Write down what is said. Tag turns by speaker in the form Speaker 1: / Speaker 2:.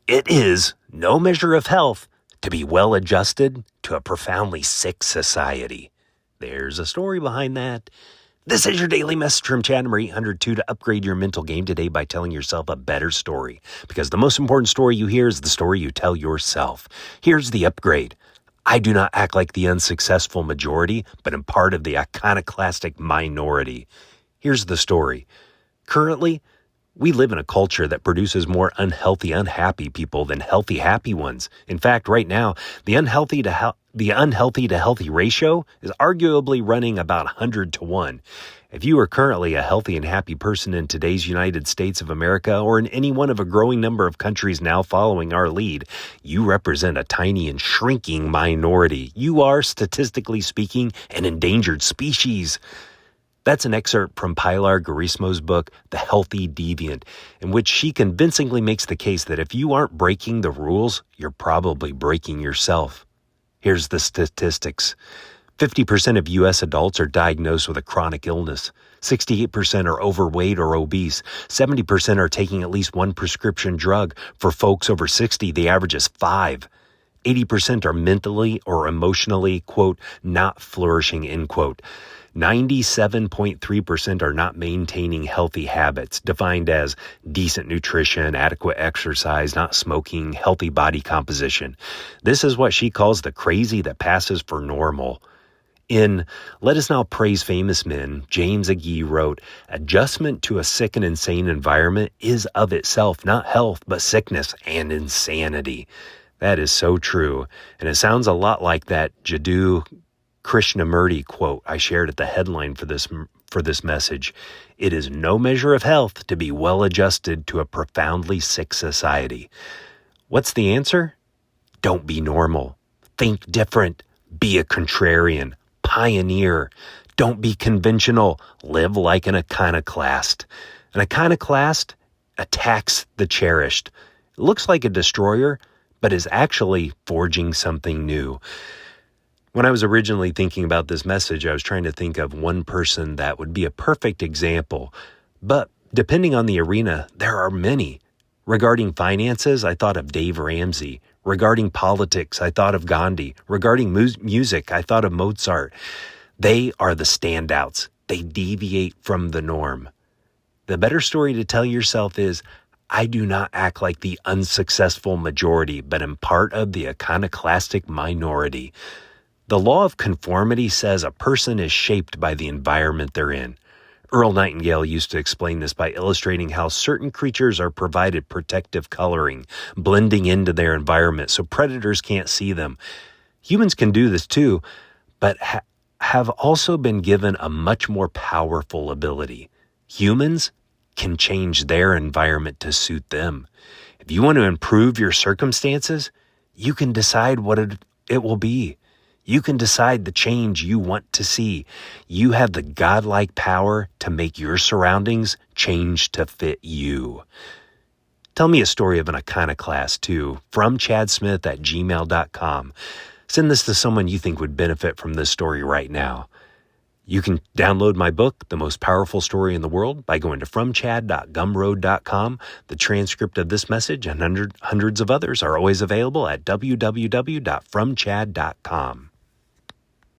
Speaker 1: It is no measure of health to be well adjusted to a profoundly sick society. There's a story behind that. This is your daily message from Chad number 802 to upgrade your mental game today by telling yourself a better story. Because the most important story you hear is the story you tell yourself. Here's the upgrade. I do not act like the unsuccessful majority, but am part of the iconoclastic minority. Here's the story. Currently, we live in a culture that produces more unhealthy, unhappy people than healthy, happy ones. In fact, right now, the unhealthy to healthy ratio is arguably running about 100 to 1. If you are currently a healthy and happy person in today's United States of America or in any one of a growing number of countries now following our lead, you represent a tiny and shrinking minority. You are, statistically speaking, an endangered species. That's an excerpt from Pilar Garismo's book, The Healthy Deviant, in which she convincingly makes the case that if you aren't breaking the rules, you're probably breaking yourself. Here's the statistics. 50% of U.S. adults are diagnosed with a chronic illness. 68% are overweight or obese. 70% are taking at least one prescription drug. For folks over 60, the average is 5. 80% are mentally or emotionally, quote, not flourishing, end quote. 97.3% are not maintaining healthy habits, defined as decent nutrition, adequate exercise, not smoking, healthy body composition. This is what she calls the crazy that passes for normal. In Let Us Now Praise Famous Men, James Agee wrote, "Adjustment to a sick and insane environment is of itself not health, but sickness and insanity." That is so true, and it sounds a lot like that Jiddu Krishnamurti quote I shared at the headline for this message. It is no measure of health to be well adjusted to a profoundly sick society. What's the answer? Don't be normal. Think different. Be a contrarian. Pioneer. Don't be conventional. Live like an iconoclast. An iconoclast attacks the cherished. It looks like a destroyer, but is actually forging something new. When I was originally thinking about this message, I was trying to think of one person that would be a perfect example. But depending on the arena, there are many. Regarding finances, I thought of Dave Ramsey. Regarding politics, I thought of Gandhi. Regarding music, I thought of Mozart. They are the standouts. They deviate from the norm. The better story to tell yourself is, I do not act like the unsuccessful majority, but am part of the iconoclastic minority. The law of conformity says a person is shaped by the environment they're in. Earl Nightingale used to explain this by illustrating how certain creatures are provided protective coloring, blending into their environment so predators can't see them. Humans can do this too, but have also been given a much more powerful ability. Humans can change their environment to suit them. If you want to improve your circumstances, you can decide what it will be. You can decide the change you want to see. You have the godlike power to make your surroundings change to fit you. Tell me a story of an iconoclast too, from chadsmith@gmail.com. Send this to someone you think would benefit from this story right now. You can download my book, The Most Powerful Story in the World, by going to fromchad.gumroad.com. The transcript of this message and hundreds of others are always available at www.fromchad.com.